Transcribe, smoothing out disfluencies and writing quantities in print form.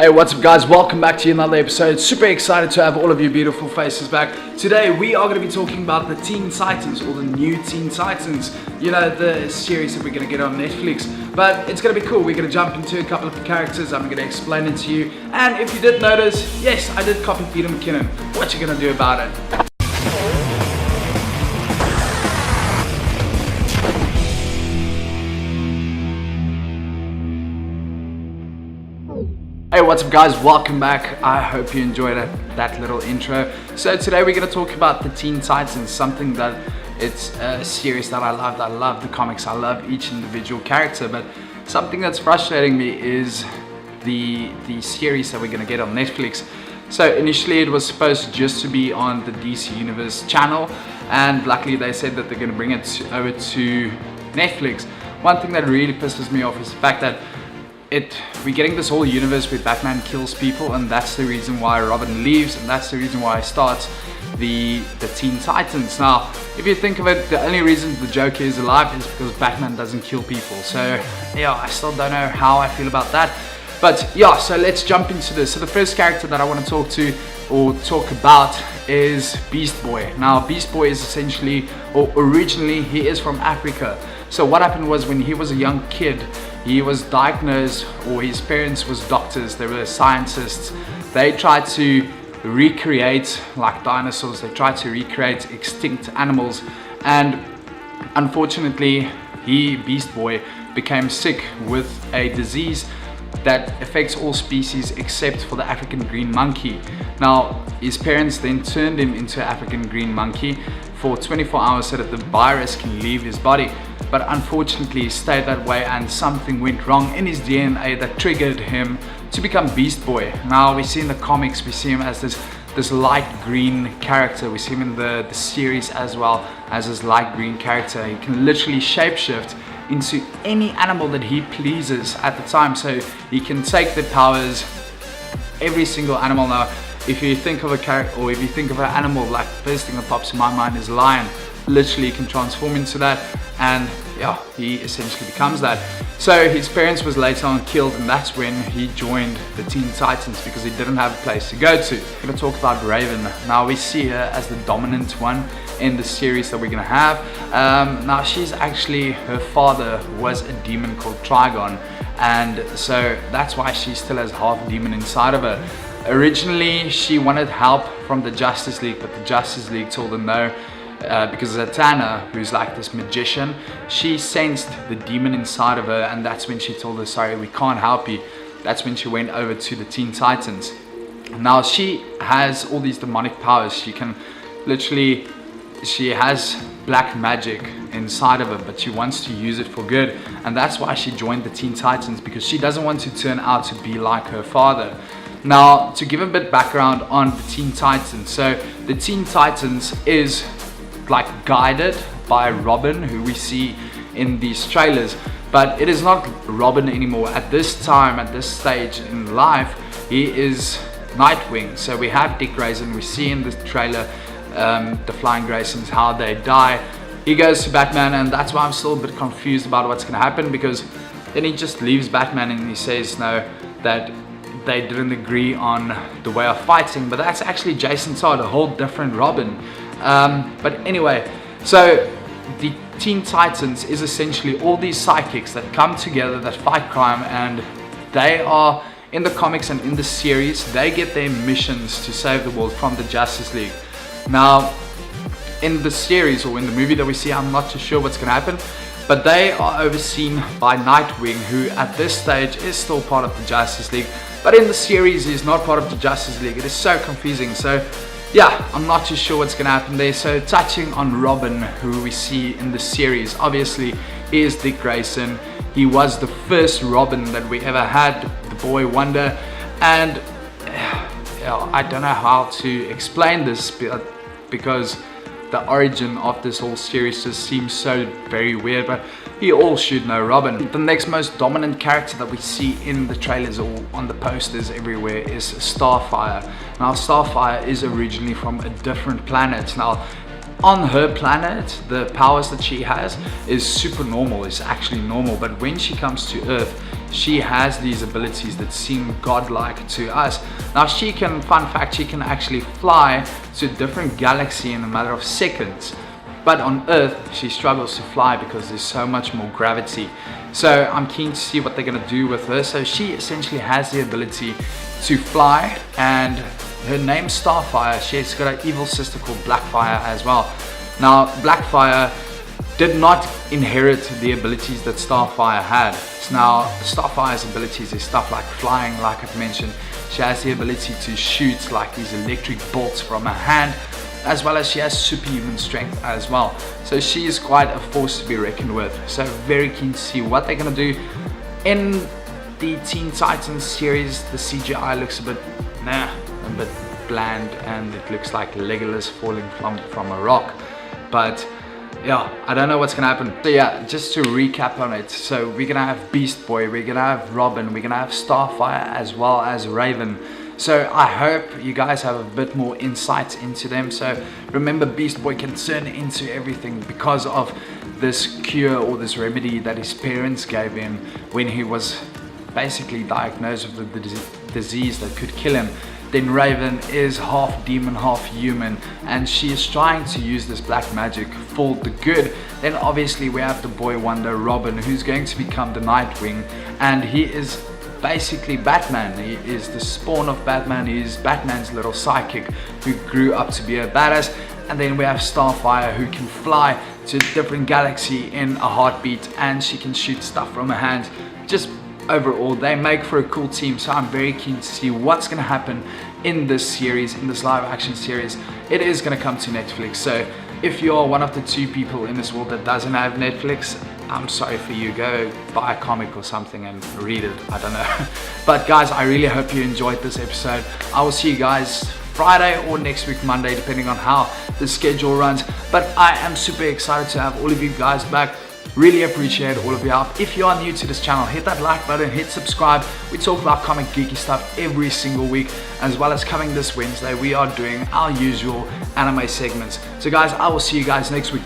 Hey, what's up guys? Welcome back to another episode. Super excited to have all of you beautiful faces back. Today we are going to be talking about the Teen Titans, or the new Teen Titans. You know, the series that we're going to get on Netflix. But it's going to be cool. We're going to jump into a couple of the characters. I'm going to explain it to you. And if you did notice, yes, I did copy Peter McKinnon. What you going to do about it? Hey, what's up guys? Welcome back. I hope you enjoyed that little intro. So today we're going to talk about the Teen Titans, something that it's a series that I love. I love the comics. I love each individual character, but something that's frustrating me is the series that we're going to get on Netflix. So initially it was supposed just to be on the DC Universe channel, and luckily they said that they're going to bring it over to Netflix. One thing that really pisses me off is the fact that we're getting this whole universe where Batman kills people, and that's the reason why Robin leaves, and that's the reason why it starts the Teen Titans. Now, if you think of it, the only reason the Joker is alive is because Batman doesn't kill people. So yeah, I still don't know how I feel about that. But yeah, so let's jump into this. So the first character that I want to talk about is Beast Boy. Now, Beast Boy is essentially, or originally, he is from Africa. So what happened was, when he was a young kid, he was diagnosed, or his parents was doctors, they were scientists. They tried to recreate, like dinosaurs, they tried to recreate extinct animals, and unfortunately Beast Boy became sick with a disease that affects all species except for the African green monkey. Now, his parents then turned him into an African green monkey for 24 hours so that the virus can leave his body. But unfortunately, he stayed that way, and something went wrong in his DNA that triggered him to become Beast Boy. Now, we see in the comics, we see him as this light green character. We see him in the series as well as this light green character. He can literally shapeshift into any animal that he pleases at the time. So he can take the powers every single animal. Now, if you think of a character, or if you think of an animal, like the first thing that pops in my mind is lion. Literally, he can transform into that, and yeah, he essentially becomes that. So his parents was later on killed, and that's when he joined the Teen Titans, because he didn't have a place to go to. We're going to talk about Raven. Now, we see her as the dominant one in the series that we're going to have. Now, she's actually, her father was a demon called Trigon, and so that's why she still has half demon inside of her. Originally, she wanted help from the Justice League, but the Justice League told her no. Because Zatanna, who's like this magician, she sensed the demon inside of her, and that's when she told her, sorry, we can't help you. That's when she went over to the Teen Titans. Now, she has all these demonic powers. She can literally, she has black magic inside of her, but she wants to use it for good, and that's why she joined the Teen Titans, because she doesn't want to turn out to be like her father. Now, to give a bit background on the Teen Titans, so the Teen Titans is like guided by Robin, who we see in these trailers, but it is not Robin anymore. At this time, at this stage in life, he is Nightwing. So we have Dick Grayson, we see in the trailer the Flying Graysons, how they die. He goes to Batman, and that's why I'm still a bit confused about what's going to happen, because then he just leaves Batman and he says no, that they didn't agree on the way of fighting, but that's actually Jason Todd, a whole different Robin. But anyway, so the Teen Titans is essentially all these sidekicks that come together, that fight crime, and they are, in the comics and in the series, they get their missions to save the world from the Justice League. Now, in the series, or in the movie that we see, I'm not too sure what's going to happen, but they are overseen by Nightwing, who at this stage is still part of the Justice League, but in the series he's not part of the Justice League. It is so confusing. So yeah, I'm not too sure what's going to happen there. So touching on Robin, who we see in the series, obviously is Dick Grayson. He was the first Robin that we ever had, the Boy Wonder, and I don't know how to explain this, because the origin of this whole series just seems so very weird, but you all should know Robin. The next most dominant character that we see in the trailers or on the posters everywhere is Starfire. Now, Starfire is originally from a different planet. Now, on her planet, the powers that she has is super normal, it's actually normal. But when she comes to Earth, she has these abilities that seem godlike to us. Now she can, fun fact, she can actually fly to a different galaxy in a matter of seconds. But on Earth, she struggles to fly because there's so much more gravity. So I'm keen to see what they're gonna do with her. So she essentially has the ability to fly, and her name's Starfire. She's got an evil sister called Blackfire as well. Now, Blackfire did not inherit the abilities that Starfire had. So now, Starfire's abilities is stuff like flying, like I've mentioned. She has the ability to shoot like these electric bolts from her hand, as well as she has superhuman strength as well. So she is quite a force to be reckoned with. So very keen to see what they're gonna do. In the Teen Titans series, the CGI looks a bit bland, and it looks like Legolas falling from a rock. But yeah, I don't know what's gonna happen. So yeah, just to recap on it, so we're gonna have Beast Boy, we're gonna have Robin, we're gonna have Starfire, as well as Raven. So I hope you guys have a bit more insight into them. So remember, Beast Boy can turn into everything because of this cure or this remedy that his parents gave him when he was basically diagnosed with the disease that could kill him. Then Raven is half demon, half human, and she is trying to use this black magic for the good. Then obviously we have the boy wonder, Robin, who's going to become the Nightwing, and he is basically Batman. He is the spawn of Batman. He is Batman's little sidekick who grew up to be a badass. And then we have Starfire, who can fly to a different galaxy in a heartbeat, and she can shoot stuff from her hands. Just overall, they make for a cool team. So I'm very keen to see what's going to happen in this series, in this live action series. It is going to come to Netflix. So if you're one of the 2 people in this world that doesn't have Netflix, I'm sorry for you. Go buy a comic or something and read it. I don't know. But guys, I really hope you enjoyed this episode. I will see you guys Friday or next week Monday, depending on how the schedule runs. But I am super excited to have all of you guys back. Really appreciate all of your help. If you are new to this channel, hit that like button, hit subscribe. We talk about comic geeky stuff every single week, as well as coming this Wednesday, we are doing our usual anime segments. So guys, I will see you guys next week.